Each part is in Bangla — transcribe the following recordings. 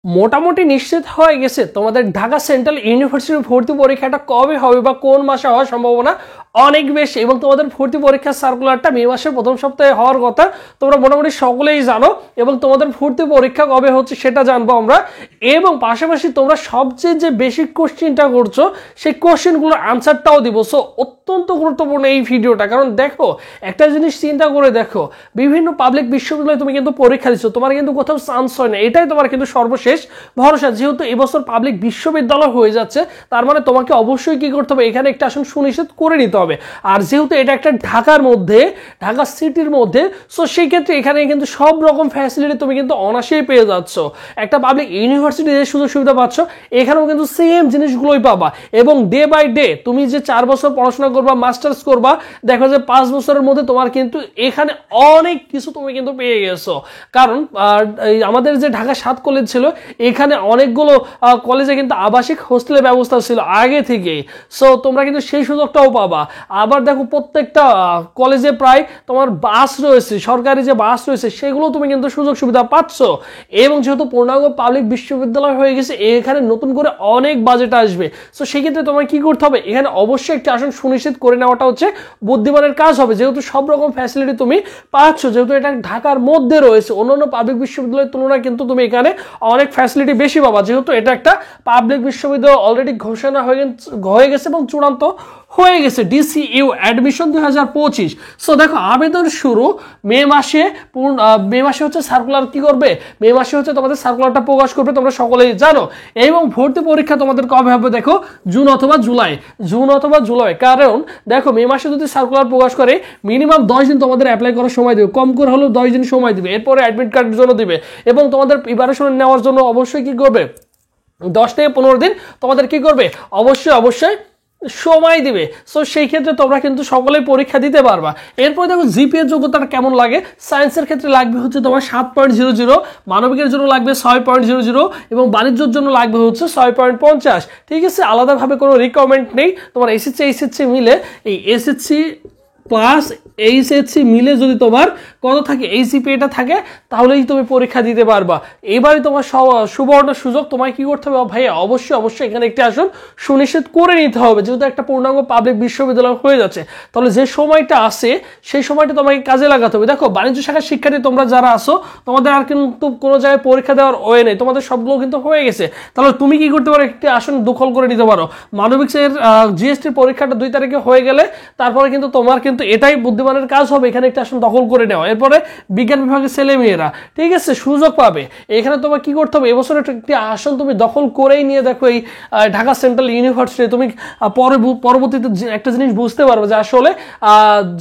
মোটামুটি নিশ্চিত হয়ে গেছে তোমাদের ঢাকা সেন্ট্রাল ইউনিভার্সিটি ভর্তি পরীক্ষাটা কবে হবে বা কোন মাসে হওয়ার সম্ভাবনা অনেক বেশি, এবং তোমাদের ভর্তি পরীক্ষার সার্কুলারটা মে মাসের প্রথম সপ্তাহে হওয়ার কথা তোমরা মোটামুটি সকলেই জানো, এবং তোমাদের ভর্তি পরীক্ষা কবে হচ্ছে সেটা জানবো আমরা। এবং পাশাপাশি তোমরা সবচেয়ে যে বেসিক কোশ্চেনটা করছো সেই কোশ্চেনগুলোর আনসারটাও দিব। সো অত্যন্ত গুরুত্বপূর্ণ এই ভিডিওটা, কারণ দেখো একটা জিনিস চিন্তা করে দেখো, বিভিন্ন পাবলিক বিশ্ববিদ্যালয়ে তুমি কিন্তু পরীক্ষা দিচ্ছ, তোমার কিন্তু কোথাও চান্স হয় না, এটাই তোমার কিন্তু সর্বশেষ ভরসা। যেহেতু এবছর পাবলিক বিশ্ববিদ্যালয় হয়ে যাচ্ছে, তার মানে তোমাকে অবশ্যই কি করতে হবে, এখানে একটা আসন সুনিশ্চিত করে নিতে হবে। আর যেহেতু এটা একটা ঢাকার মধ্যে, ঢাকা সিটির মধ্যে, সো সেই ক্ষেত্রে এখানে কিন্তু সব রকম ফ্যাসিলিটি তুমি কিন্তু অনায়াসেই পেয়ে যাচ্ছ। একটা পাবলিক ইউনিভার্সিটি যে সুযোগ সুবিধা পাচ্ছ, এখানেও কিন্তু সেম জিনিসগুলোই পাবা। এবং ডে বাই ডে তুমি যে 4 বছর পড়াশোনা করবা, মাস্টার্স করবা, দেখো যে 5 বছরের মধ্যে তোমার কিন্তু এখানে অনেক কিছু তুমি কিন্তু পেয়ে গেছো। কারণ আমাদের যে ঢাকা 7 কলেজ ছিল, এখানে অনেকগুলো কলেজে কিন্তু আবাসিক হোস্টেলের ব্যবস্থা ছিল আগে থেকেই। সো তোমরা কিন্তু সেই সুযোগটাও পাবা। আবার দেখো প্রত্যেকটা কলেজে প্রায় তোমার বাস রয়েছে, সরকারি যে বাস রয়েছে সেগুলো তুমি কিন্তু সুযোগ সুবিধা পাচ্ছ। এবং যেহেতু পূর্ণাঙ্গ পাবলিক বিশ্ববিদ্যালয় হয়ে গেছে, এখানে নতুন করে অনেক বাজেট আসবে। সো সেক্ষেত্রে তোমার কি করতে হবে, এখানে অবশ্যই একটি আসন সুনিশ্চিত করে নেওয়াটা হচ্ছে বুদ্ধিমানের কাজ হবে। যেহেতু সব রকম ফ্যাসিলিটি তুমি পাচ্ছ, যেহেতু এটা ঢাকার মধ্যে রয়েছে, অন্যান্য পাবলিক বিশ্ববিদ্যালয়ের তুলনায় কিন্তু তুমি এখানে অনেক ফ্যাসিলিটি বেশি পাবা। যেহেতু এটা একটা পাবলিক বিশ্ববিদ্যালয় অলরেডি ঘোষণা হয়ে গেছে এবং চূড়ান্ত হয়ে গেছে, DCU অ্যাডমিশন 2025। সো দেখো আবেদন শুরু মে মাসে, মে মাসে হচ্ছে সার্কুলার কি করবে, মে মাসে হচ্ছে তোমাদের সার্কুলারটা প্রকাশ করবে, তোমরা সকলেই জানো। এবং ভর্তি পরীক্ষা তোমাদের কবে হবে দেখো, জুন অথবা জুলাই। কারণ দেখো মে মাসে যদি সার্কুলার প্রকাশ করে, মিনিমাম 10 দিন তোমাদের অ্যাপ্লাই করার সময় দেবে, কম করে হলেও 10 দিন সময় দিবে, এরপরে অ্যাডমিট কার্ডের জন্য দিবে, এবং তোমাদের প্রিপারেশন নেওয়ার জন্য অবশ্যই কি করবে, 10 থেকে 15 দিন তোমাদের কি করবে, অবশ্যই সময় দিবে। সো সেই ক্ষেত্রে তোমরা কিন্তু সকলেই পরীক্ষা দিতে পারবা। এরপর দেখো জিপিএ যোগ্যতাটা কেমন লাগে। সায়েন্সের ক্ষেত্রে লাগবে হচ্ছে তোমার 7.00, মানবিকের জন্য লাগবে 6.00, এবং বাণিজ্যের জন্য লাগবে হচ্ছে 6.50। ঠিক আছে, আলাদাভাবে কোনো রিকমেন্ড নেই। তোমার এসএসসি মিলে, এই এসএসসি প্লাস এইচএসসি মিলে যদি তোমার কত থাকে, এই জিপিএটা থাকে, তাহলেই তুমি পরীক্ষা দিতে পারবা। এবারে তোমার সুবর্ণ সুযোগ, তোমায় কি করতে হবে ভাইয়া, অবশ্যই এখানে একটি আসন সুনিশ্চিত করে নিতে হবে। যেহেতু একটা পূর্ণাঙ্গ পাবলিক বিশ্ববিদ্যালয় হয়ে যাচ্ছে, তাহলে যে সময়টা আছে সেই সময়টা তোমাকে কাজে লাগাতে হবে। দেখো বাণিজ্য শাখার শিক্ষার্থী তোমরা যারা আসো, তোমাদের আর কিন্তু কোনো জায়গায় পরীক্ষা দেওয়ার ওয়ে নেই, তোমাদের সবগুলো কিন্তু হয়ে গেছে। তাহলে তুমি কি করতে পারো, একটি আসন দখল করে নিতে পারো। মানবিকের জিএসটির পরীক্ষাটা 2 তারিখে হয়ে গেলে তারপরে কিন্তু তোমার কিন্তু এটাই বুদ্ধিমানের কাজ হবে, এখানে একটা আসন দখল করে নেওয়া। এরপরে বিজ্ঞান বিভাগের ছেলেমেয়েরা ঠিক আছে সুযোগ পাবে। এখানে তোমার কি করতে হবে, এবছর একটি আসন তুমি দখল করেই নিয়ে দেখো এই ঢাকা সেন্ট্রাল ইউনিভার্সিটি। তুমি পরবর্তীতে একটা জিনিস বুঝতে পারবে যে আসলে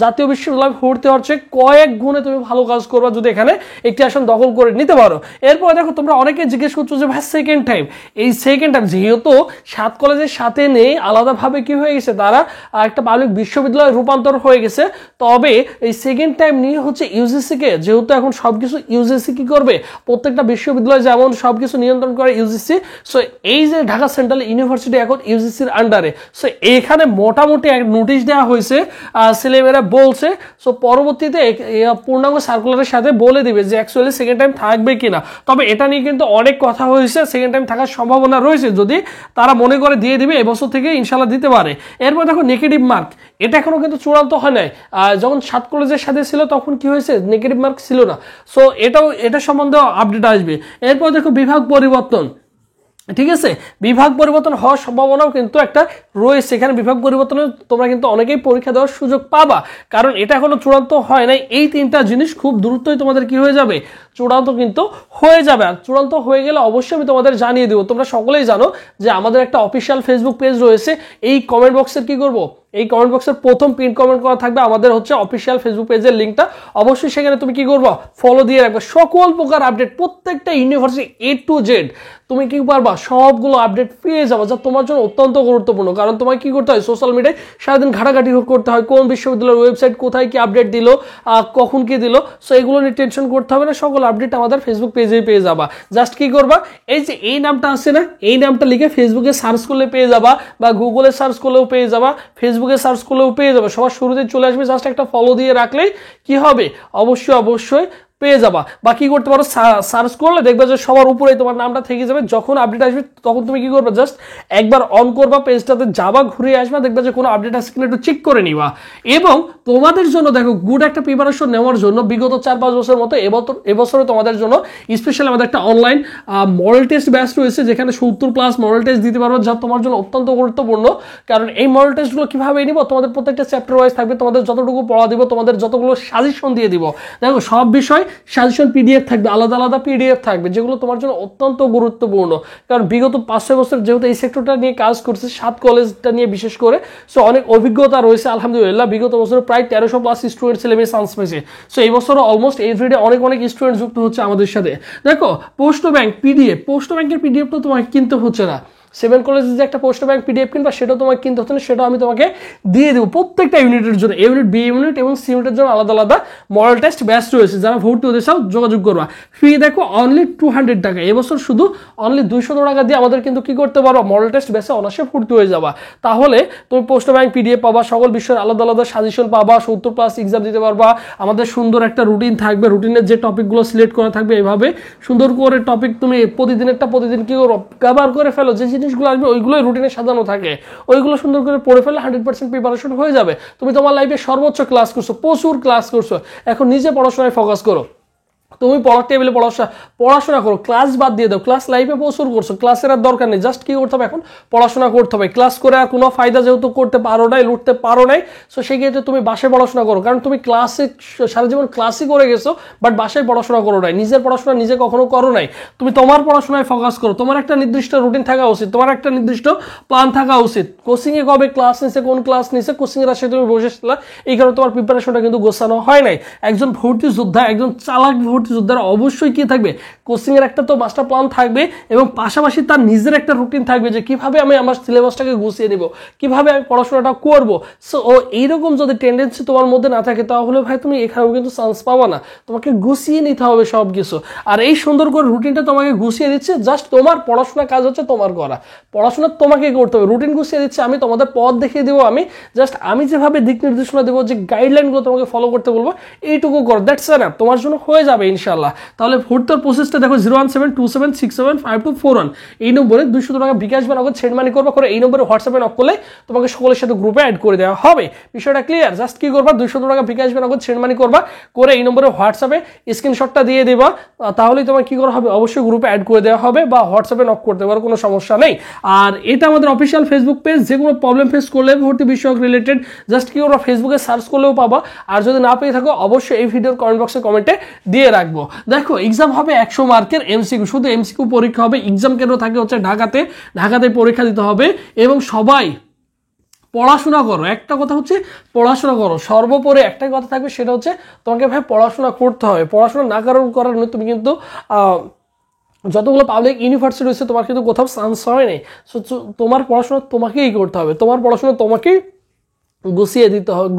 জাতীয় বিশ্ববিদ্যালয় ভর্তি হওয়ার চেয়ে কয়েক গুণে তুমি ভালো কাজ করবা যদি এখানে একটি আসন দখল করে নিতে পারো। এরপরে দেখো তোমরা অনেকে জিজ্ঞেস করছো যে ভাই সেকেন্ড টাইম, এই সেকেন্ড টাইম যেহেতু 7 কলেজের সাথে নেই, আলাদাভাবে কি হয়ে গেছে, তারা একটা পাবলিক বিশ্ববিদ্যালয়ে রূপান্তর হয়ে গেছে। তবে এই সেকেন্ড টাইম নিয়ে হচ্ছে ইউজিসিকে, যেহেতু এখন সবকিছু ইউজিসি কি করবে, প্রত্যেকটা বিশ্ববিদ্যালয় যেমন সবকিছু নিয়ন্ত্রণ করে ইউজিসি। সো এই যে ঢাকা সেন্ট্রাল ইউনিভার্সিটি এখন ইউজিসির আন্ডারে, সো এখানে মোটামুটি এক নোটিশ দেওয়া হয়েছে, ছেলেমেয়েরা বলছে। সো পরবর্তীতে পূর্ণাঙ্গ সার্কুলারের সাথে বলে দিবে যে অ্যাকচুয়ালি সেকেন্ড টাইম থাকবে কিনা। তবে এটা নিয়ে কিন্তু অনেক কথা হয়েছে, সেকেন্ড টাইম থাকার সম্ভাবনা রয়েছে, যদি তারা মনে করে দিয়ে দিবে, এবছর থেকে ইনশাল্লাহ দিতে পারে। এরপর দেখো নেগেটিভ মার্ক, এটা এখনো কিন্তু চূড়ান্ত হয় নাই। যখন 7 কলেজের সাথে ছিল তখন কি হয়েছে, নেগেটিভ মার্ক ছিল না। সো এটা সম্বন্ধে আপডেট আসবে। এরপর দেখো বিভাগ পরিবর্তন, ঠিক আছে, বিভাগ পরিবর্তন হওয়ার সম্ভাবনাও কিন্তু একটা রয়েছে। এখানে বিভাগ পরিবর্তনে তোমরা কিন্তু অনেকেই পরীক্ষা দেওয়ার সুযোগ পাবা, কারণ এটা এখনো চূড়ান্ত হয় নাই। এই 3টা জিনিস খুব দ্রুতই তোমাদের কি হয়ে যাবে, চূড়ান্ত কিন্তু হয়ে যাবে। আর চূড়ান্ত হয়ে গেলে অবশ্যই আমি তোমাদের জানিয়ে দেবো। তোমরা সকলেই জানো যে আমাদের একটা অফিসিয়াল ফেসবুক পেজ রয়েছে। এই কমেন্ট বক্সের কি করব, এই কমেন্ট বক্সের প্রথম পিন কমেন্ট করা থাকবে আমাদের হচ্ছে অফিসিয়াল ফেসবুক পেজের লিঙ্কটা। অবশ্যই সেখানে তুমি কি করবা, ফলো দিয়ে রাখবে। সকল প্রকার আপডেট, প্রত্যেকটা ইউনিভার্সিটি A to Z তুমি কি পারবা, সবগুলো আপডেট পেয়ে যাবো, যা তোমার জন্য অত্যন্ত গুরুত্বপূর্ণ। কারণ তোমায় কি করতে হয়, সোশ্যাল মিডিয়ায় সারাদিন ঘাটাঘাটি করতে হয়, কোন বিশ্ববিদ্যালয়ের ওয়েবসাইট কোথায় কি আপডেট দিল, কখন কি দিল। সো এগুলো নিয়ে টেনশন করতে হবে না, সকল আপডেট আমাদের ফেসবুক পেজেই পেয়ে যাবা। জাস্ট কি করবা, এই যে এই নামটা আছে না, এই নামটা লিখে ফেসবুকে সার্চ করলে পেয়ে যাবা, বা গুগলে সার্চ করলেও পেয়ে যাবা, ফেসবুকে সার্চ করলেও পেয়ে যাবে, সবার শুরুতে চলে আসবে। জাস্ট একটা ফলো দিয়ে রাখলেই কি হবে, অবশ্যই পেয়ে যাবা। বা কি করতে পারো, সার্চ করলে দেখবে যে সবার উপরেই তোমার নামটা থেকে যাবে। যখন আপডেট আসবে তখন তুমি কি করবে, জাস্ট একবার অন করবা, পেজটাতে যাবা, ঘুরে আসবা, দেখবে যে কোনো আপডেট আসছে কিনা একটু চেক করে নিবা। এবং তোমাদের জন্য দেখো গুড একটা প্রিপারেশন নেওয়ার জন্য বিগত 4-5 বছরের মতো এবছরে তোমাদের জন্য স্পেশালি আমাদের একটা অনলাইন মডেল টেস্ট ব্যাচ রয়েছে, যেখানে 70+ মডেল টেস্ট দিতে পারবো, যা তোমার জন্য অত্যন্ত গুরুত্বপূর্ণ। কারণ এই মডেল টেস্টগুলো কিভাবে নিব, তোমাদের প্রত্যেকটা চ্যাপ্টার ওয়াইজ থাকবে, তোমাদের যতটুকু পড়া দিব, তোমাদের যতগুলো সাজেশন দিয়ে দিব। দেখো সব বিষয় সাজেশন পিডিএফ থাকবে, আলাদা আলাদা পিডিএফ থাকবে, যেগুলো তোমার জন্য অত্যন্ত গুরুত্বপূর্ণ। কারণ বিগত 5-6 বছর যেহেতু এই সেক্টরটা নিয়ে কাজ করছে, 7 কলেজটা নিয়ে বিশেষ করে, সো অনেক অভিজ্ঞতা রয়েছে আলহামদুলিল্লাহ। বিগত বছরে প্রায় 1300+ স্টুডেন্ট ছেলেমেয়ে চান্স পেয়েছে। সো এই বছরও অলমোস্ট এভরিডে অনেক স্টুডেন্ট যুক্ত হচ্ছে আমাদের সাথে। দেখো পোস্ট ব্যাংক পিডিএফ, পোস্ট ব্যাংকের পিডিএফ তো তোমাকে কিনতে হচ্ছে না। 7 কলেজের যে একটা পোস্ট ব্যাংক পিডিএফ কিনবা, সেটাও তোমাকে কিনতে হচ্ছে না, সেটাও আমি তোমাকে দিয়ে দেবো প্রত্যেকটা ইউনিটের জন্য। এ ইউনিট, বি ইউনিট এবং সি ইউনিটের জন্য আলাদা আলাদা মডেল টেস্ট ব্যাচ রয়েছে। যারা ভর্তি হতে চাও যোগাযোগ করবা। ফি দেখো অনলি 200 টাকা। এবছর শুধু অনলি 200 টাকা দিয়ে আমাদের কিন্তু কি করতে পারো, মডেল টেস্ট ব্যাচে অনার্সে ভর্তি হয়ে যাবা। তাহলে তুমি পোস্ট ব্যাংক পিডিএফ পাবা, সকল বিষয়ের আলাদা আলাদা সাজেশন পাবা, 70+ এক্সাম দিতে পারবা। আমাদের সুন্দর একটা রুটিন থাকবে, রুটিনের যে টপিকগুলো সিলেক্ট করা থাকবে, এভাবে সুন্দর করে টপিক তুমি প্রতিদিন কি করো, কভার করে ফেলো। যে জিনিসগুলো আসবে ওইগুলোই রুটিনে সাজানো থাকে, ওইগুলো সুন্দর করে পড়ে ফেলে 100% প্রিপারেশন হয়ে যাবে। তুমি তোমার লাইফে সর্বোচ্চ ক্লাস করছো, প্রচুর ক্লাস করছো, এখন নিজে পড়াশোনায় ফোকাস করো। তুমি পড়ার টেবিলে পড়াশোনা করো, ক্লাস বাদ দিয়ে দাও। ক্লাস লাইফে প্রচুর করছো, ক্লাসের আর দরকার নেই। জাস্ট কি করতে হবে, এখন পড়াশোনা করতে হবে। ক্লাস করে আর কোনো ফায়দা যেহেতু করতে পারো নাই, লুটতে পারো নাই, সো সেই ক্ষেত্রে তুমি বাসায় পড়াশোনা করো। কারণ তুমি ক্লাসে সারা জীবন ক্লাসই করে গেছো, বাট বাসায় পড়াশোনা করো নাই, নিজের পড়াশোনা নিজে কখনো করো নাই। তুমি তোমার পড়াশোনায় ফোকাস করো। তোমার একটা নির্দিষ্ট রুটিন থাকা উচিত, তোমার একটা নির্দিষ্ট প্ল্যান থাকা উচিত। কোচিংয়ে কবে ক্লাস নিছে, কোন ক্লাস নিছে, কোচিংয়ের আসে তুমি বসেছিলা, এই কারণে তোমার প্রিপারেশনটা কিন্তু গোছানো হয় নাই। একজন ভর্তি যোদ্ধা, একজন চালাক ভর্তি যোদ্ধার অবশ্যই কি থাকবে, কোচিং এর একটা তো মাস্টার প্ল্যান থাকবে, এবং পাশাপাশি তার নিজের একটা রুটিন থাকবে যে কিভাবে আমি আমার সিলেবাসটাকে গুছিয়ে নেব, কিভাবে আমি পড়াশোনাটা করব। সো এইরকম যদি টেন্ডেন্সি তোমার মধ্যে না থাকে, তাহলে ভাই তুমি এখানেও কিন্তু চান্স পাবা না। তোমাকে গুছিয়ে নিতে হবে সব কিছু। আর এই সুন্দর করে রুটিনটা তোমাকে গুছিয়ে দিচ্ছে, জাস্ট তোমার পড়াশোনা কাজ হচ্ছে তোমার করা, পড়াশোনা তোমাকে করতে হবে। রুটিন গুছিয়ে দিচ্ছে আমি, তোমাদের পথ দেখিয়ে দেবো আমি, জাস্ট আমি যেভাবে দিক নির্দেশনা দেবো, যে গাইডলাইনগুলো তোমাকে ফলো করতে বলবো, এইটুকু করো, দ্যাটস এনাফ, তোমার জন্য হয়ে যাবে ইনশাল্লাহ। তাহলে ভর্তির প্রসেসটা দেখো, 01727675241 এই নম্বরে 200 টাকা বিকাশ বা নগদ সেন্ড মানি করবা, করে এই নম্বরে হোয়াটসঅ্যাপে নক করলে তোমাকে সকলের সাথে গ্রুপে অ্যাড করে দেওয়া হবে। বিষয়টা ক্লিয়ার? জাস্ট কি করবা, 200 টাকা বিকাশ বা নগদ সেন্ড মানি করবা, করে এই নম্বরে হোয়াটসঅ্যাপে স্ক্রিনশটটা দিয়ে দেবা, তাহলেই তোমার কি করা হবে, অবশ্যই গ্রুপে অ্যাড করে দেওয়া হবে, বা হোয়াটসঅ্যাপে নক করতে পারো, কোনো সমস্যা নেই। আর এটা আমাদের অফিসিয়াল ফেসবুক পেজ। যে কোনো প্রবলেম ফেস করলে ভর্তি বিষয়ক রিলেটেড, জাস্ট কি করবা, ফেসবুকে সার্চ করলেও পাবা। আর যদি না পেয়ে থাকো, অবশ্যই এই ভিডিওর কমেন্ট বক্সে কমেন্টে দিয়ে রাখবো। দেখো এক্সাম হবে 100 মার্কের এমসিকিউ, শুধু এমসিকিউ পরীক্ষা হবে। এক্সাম কেন্দ্র থাকে হচ্ছে ঢাকাতে পরীক্ষা দিতে হবে। এবং সবাই পড়াশোনা করো। একটা কথা হচ্ছে পড়াশোনা করো, সর্বোপরি একটাই কথা থাকবে, সেটা হচ্ছে তোমাকে ভাই পড়াশোনা করতে হবে। পড়াশোনা না করার নয়, তুমি কিন্তু যতগুলো পাবলিক ইউনিভার্সিটি রয়েছে, তোমার কিন্তু কোথাও চান্স হয় নাই। সো তোমার পড়াশোনা তোমাকেই করতে হবে, তোমার পড়াশোনা তোমাকেই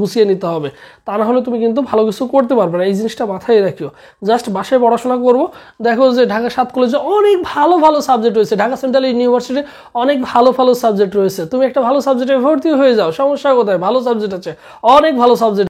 গুছিয়ে নিতে হবে, তা না হলে তুমি কিন্তু ভালো কিছু করতে পারবে না। এই জিনিসটা মাথায় রাখিও। জাস্ট বাসায় পড়াশোনা করবো। দেখো যে ঢাকা 7 কলেজে অনেক ভালো সাবজেক্ট রয়েছে, ঢাকা সেন্ট্রাল ইউনিভার্সিটি অনেক ভালো সাবজেক্ট রয়েছে। তুমি একটা ভালো সাবজেক্টে ভর্তি হয়ে যাও, সমস্যা কোথায়? ভালো সাবজেক্ট আছে, অনেক ভালো সাবজেক্ট।